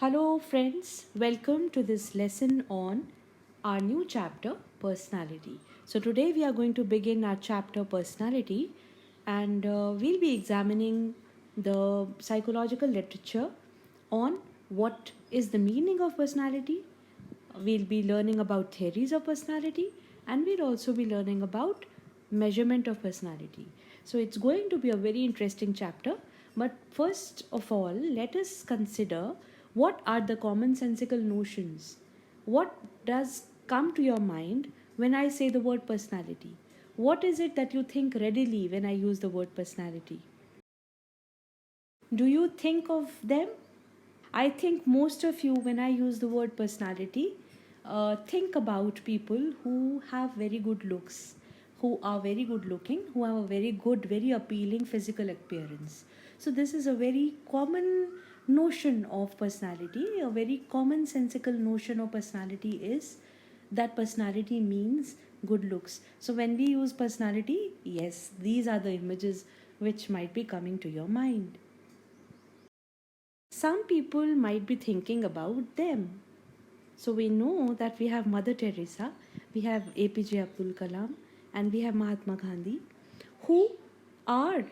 Hello, friends. Welcome to this lesson on our new chapter, personality. So, today we are going to begin our chapter, personality, and we'll be examining the psychological literature on what is the meaning of personality. We'll be learning about theories of personality, and we'll also be learning about measurement of personality. So, it's going to be a very interesting chapter. But first of all, let us consider what are the commonsensical notions. What does come to your mind when I say the word personality? What is it that you think readily when I use the word personality? Do you think of them? I think most of you, when I use the word personality, think about people who have very good looks, who are very good looking, who have a very good, very appealing physical appearance. So, this is a very common notion of personality. A very commonsensical notion of personality is that personality means good looks. So, when we use personality, yes, these are the images which might be coming to your mind. Some people might be thinking about them. So we know that we have Mother Teresa, we have APJ Abdul Kalam, and we have Mahatma Gandhi, who are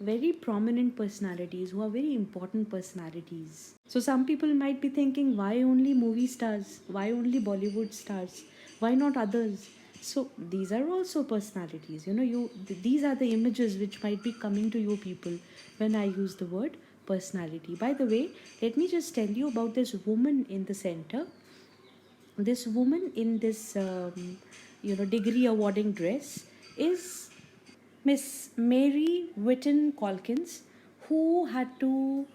very prominent personalities, who are very important personalities. So some people might be thinking, why only movie stars? Why only Bollywood stars? Why not others? So these are also personalities. These are the images which might be coming to you people when I use the word personality. By the way, let me just tell you about this woman in the center. This woman in this degree awarding dress is Miss Mary Whitten Calkins, who had to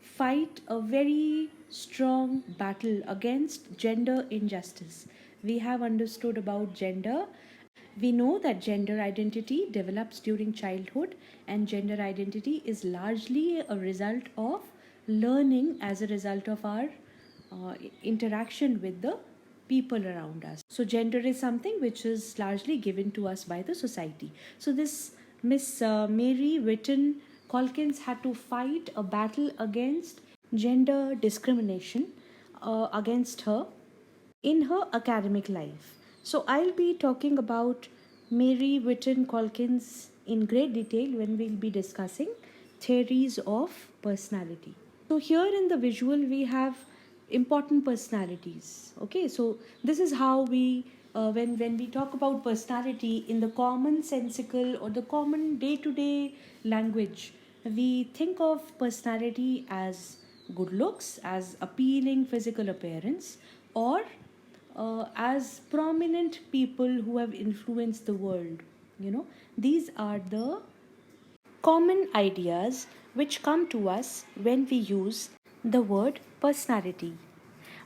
fight a very strong battle against gender injustice. We have understood about gender. We know that gender identity develops during childhood, and gender identity is largely a result of learning as a result of our interaction with the people around us. So, gender is something which is largely given to us by the society. So, this Miss Mary Whitten Calkins had to fight a battle against gender discrimination against her in her academic life. So, I'll be talking about Mary Whitten Calkins in great detail when we'll be discussing theories of personality. So, here in the visual, we have important personalities. Okay, so this is how we, when we talk about personality in the commonsensical or the common day to day language, we think of personality as good looks, as appealing physical appearance, or as prominent people who have influenced the world. These are the common ideas which come to us when we use the word personality.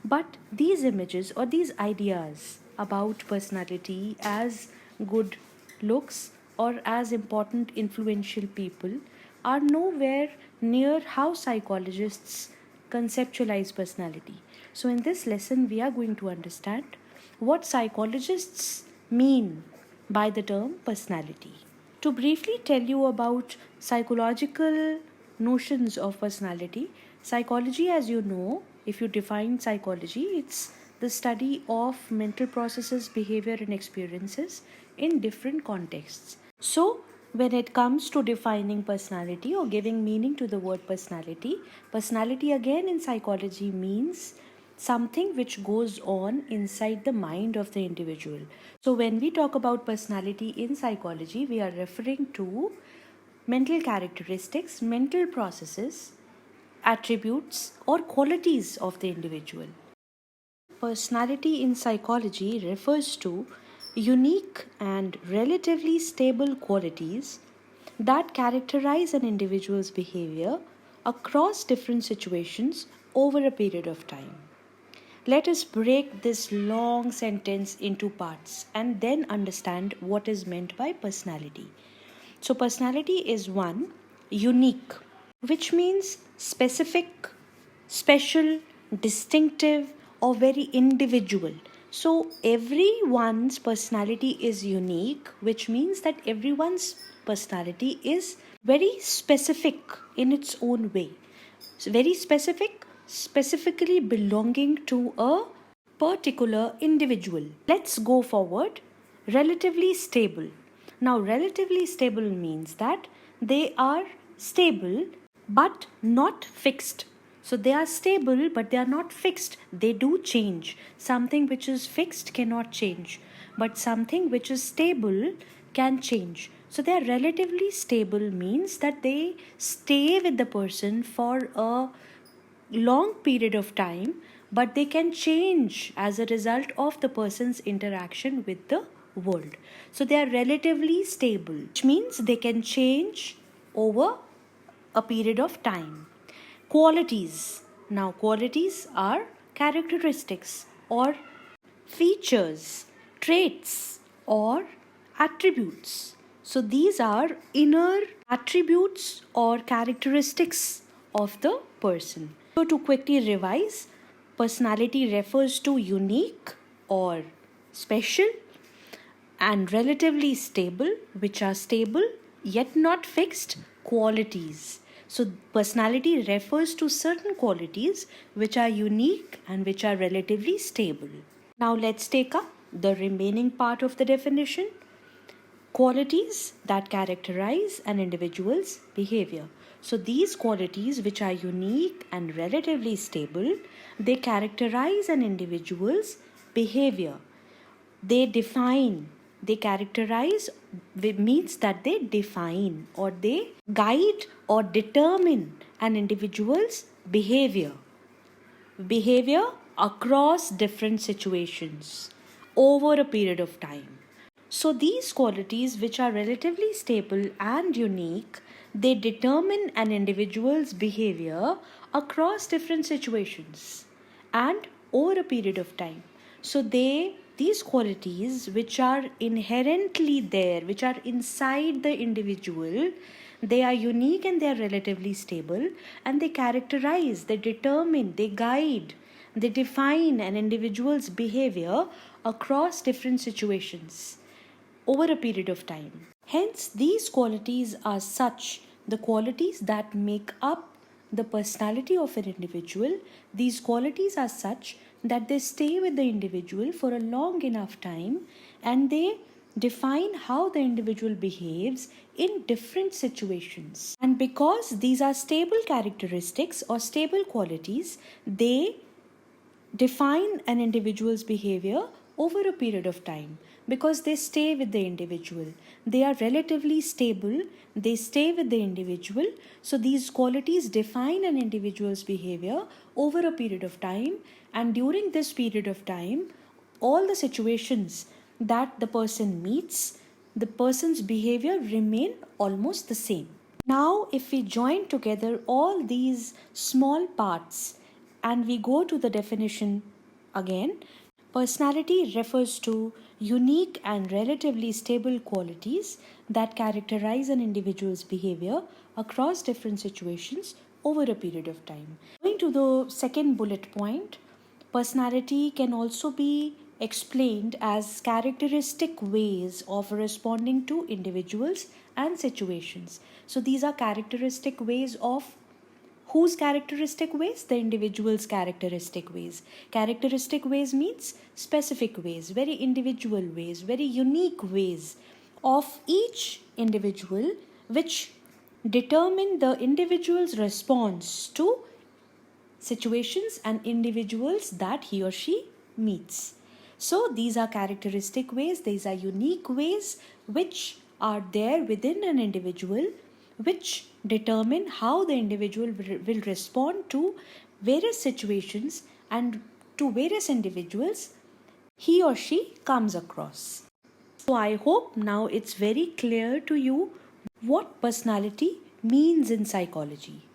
But these images or these ideas about personality as good looks or as important influential people are nowhere near how psychologists conceptualize personality. So, in this lesson, we are going to understand what psychologists mean by the term personality. To briefly tell you about psychological notions of personality, psychology, as you know, if you define psychology, it's the study of mental processes, behavior, and experiences in different contexts. So, when it comes to defining personality or giving meaning to the word personality, personality again in psychology means something which goes on inside the mind of the individual. So, when we talk about personality in psychology, we are referring to mental characteristics, mental processes, attributes, or qualities of the individual. Personality in psychology refers to unique and relatively stable qualities that characterize an individual's behavior across different situations over a period of time. Let us break this long sentence into parts and then understand what is meant by personality. So, personality is one, unique, which means specific, special, distinctive, or very individual. So, everyone's personality is unique, which means that everyone's personality is very specific in its own way. So very specific, specifically belonging to a particular individual. Let's go forward. Relatively stable. Now, relatively stable means that they are stable but not fixed. So they are stable but they are not fixed. They do change. Something which is fixed cannot change, but something which is stable can change. So they are relatively stable means that they stay with the person for a long period of time, but they can change as a result of the person's interaction with the world. So they are relatively stable, which means they can change over a period of time. Qualities. Now, qualities are characteristics or features, traits, or attributes. So, these are inner attributes or characteristics of the person. So, to quickly revise, personality refers to unique or special and relatively stable, which are stable yet not fixed qualities. So, personality refers to certain qualities which are unique and which are relatively stable. Now, let's take up the remaining part of the definition. Qualities that characterize an individual's behavior. So, these qualities, which are unique and relatively stable, they characterize an individual's behavior. They define, they characterize means that they define or they guide or determine an individual's behavior across different situations over a period of time. So these qualities, which are relatively stable and unique, they determine an individual's behavior across different situations and over a period of time. So these qualities, which are inherently there, which are inside the individual, they are unique and they are relatively stable, and they characterize, they determine, they guide, they define an individual's behavior across different situations over a period of time. Hence, these qualities are such, the qualities that make up the personality of an individual, these qualities are such that they stay with the individual for a long enough time, and they define how the individual behaves in different situations. And because these are stable characteristics or stable qualities, they define an individual's behavior over a period of time because they stay with the individual. They are relatively stable, they stay with the individual. So these qualities define an individual's behavior over a period of time, and during this period of time, all the situations that the person meets, the person's behavior remain almost the same. Now, if we join together all these small parts and we go to the definition again, personality refers to unique and relatively stable qualities that characterize an individual's behavior across different situations over a period of time. Going to the second bullet point, personality can also be explained as characteristic ways of responding to individuals and situations. So these are characteristic ways of whose characteristic ways? The individual's characteristic ways. Characteristic ways means specific ways, very individual ways, very unique ways of each individual, which determine the individual's response to situations and individuals that he or she meets. So these are characteristic ways, these are unique ways which are there within an individual, which determine how the individual will respond to various situations and to various individuals he or she comes across. So I hope now it's very clear to you what personality means in psychology.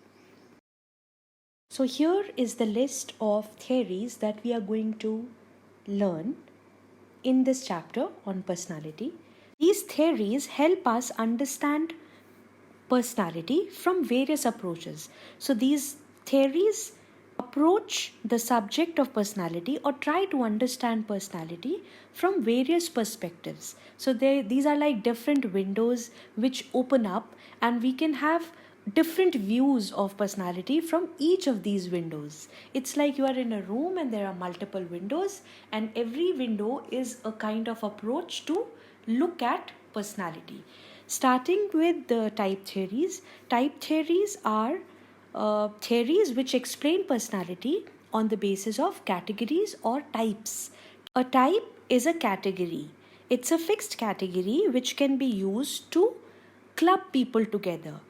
So here is the list of theories that we are going to learn in this chapter on personality. These theories help us understand personality from various approaches. So these theories approach the subject of personality or try to understand personality from various perspectives. So these are like different windows which open up, and we can have different views of personality from each of these windows. It's like you are in a room and there are multiple windows, and every window is a kind of approach to look at personality. Starting with the type theories. Type theories are theories which explain personality on the basis of categories or types. A type is a category. It's a fixed category which can be used to club people together.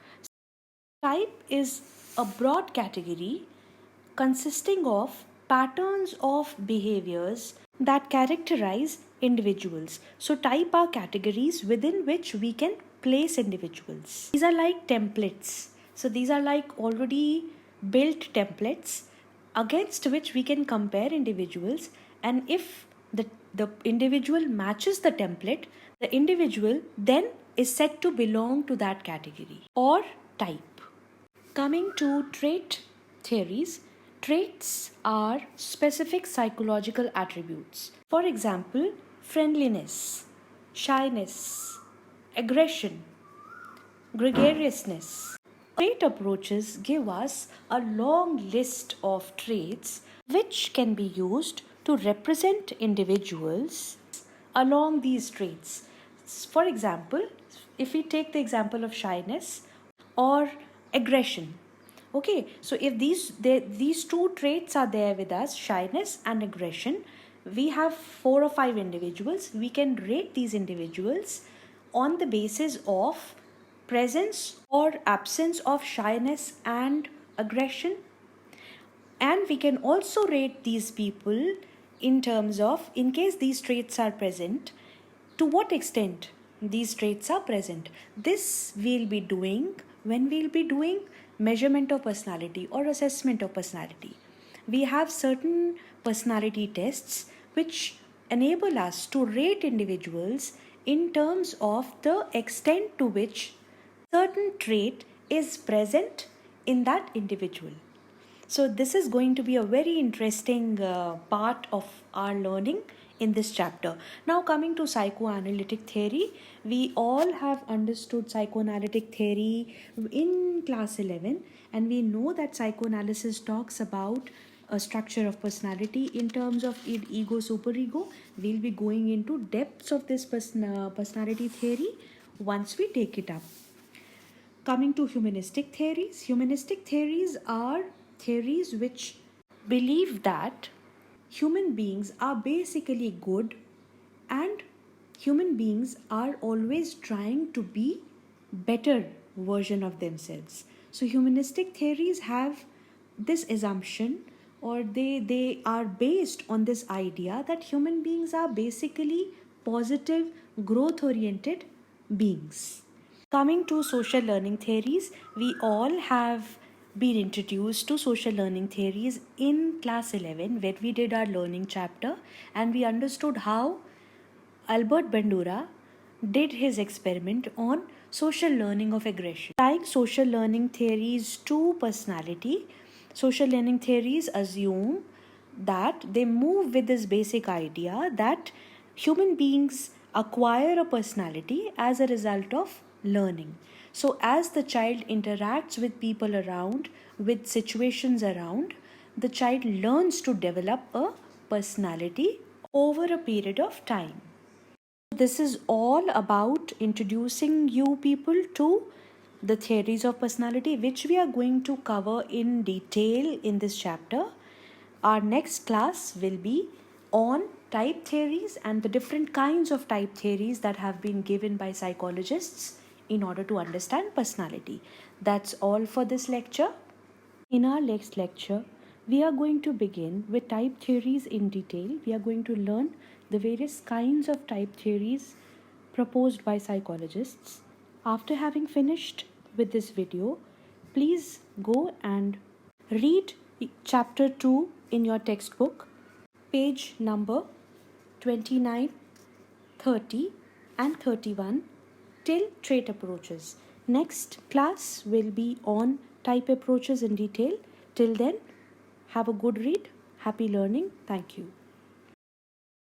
Type is a broad category consisting of patterns of behaviors that characterize individuals. So, type are categories within which we can place individuals. These are like templates. So, these are like already built templates against which we can compare individuals, and if the individual matches the template, the individual then is said to belong to that category or type. Coming to trait theories, traits are specific psychological attributes. For example, friendliness, shyness, aggression, gregariousness. Trait approaches give us a long list of traits which can be used to represent individuals along these traits. For example, if we take the example of shyness or aggression, okay, so if these two traits are there with us, shyness and aggression, we have 4 or 5 individuals. We can rate these individuals on the basis of presence or absence of shyness and aggression, and we can also rate these people in terms of, in case these traits are present, to what extent these traits are present. This we'll be doing when we'll be doing measurement of personality or assessment of personality. We have certain personality tests which enable us to rate individuals in terms of the extent to which certain trait is present in that individual. So this is going to be a very interesting part of our learning in this chapter. Now coming to psychoanalytic theory, we all have understood psychoanalytic theory in class 11, and we know that psychoanalysis talks about a structure of personality in terms of ego, superego. We'll be going into depths of this personality theory once we take it up. Coming to humanistic theories are theories which believe that human beings are basically good and human beings are always trying to be better version of themselves. So humanistic theories have this assumption, or they are based on this idea that human beings are basically positive, growth oriented beings. Coming to social learning theories, we all have been introduced to social learning theories in class 11 when we did our learning chapter, and we understood how Albert Bandura did his experiment on social learning of aggression. Applying social learning theories to personality, social learning theories assume that they move with this basic idea that human beings acquire a personality as a result of learning. So as the child interacts with people around, with situations around, the child learns to develop a personality over a period of time. This is all about introducing you people to the theories of personality, which we are going to cover in detail in this chapter. Our next class will be on type theories and the different kinds of type theories that have been given by psychologists in order to understand personality. That's all for this lecture. In our next lecture, we are going to begin with type theories in detail. We are going to learn the various kinds of type theories proposed by psychologists. After having finished with this video, please go and read chapter 2 in your textbook, page number 29, 30 and 31 till trait approaches. Next class will be on type approaches in detail. Till then, have a good read. Happy learning. Thank you.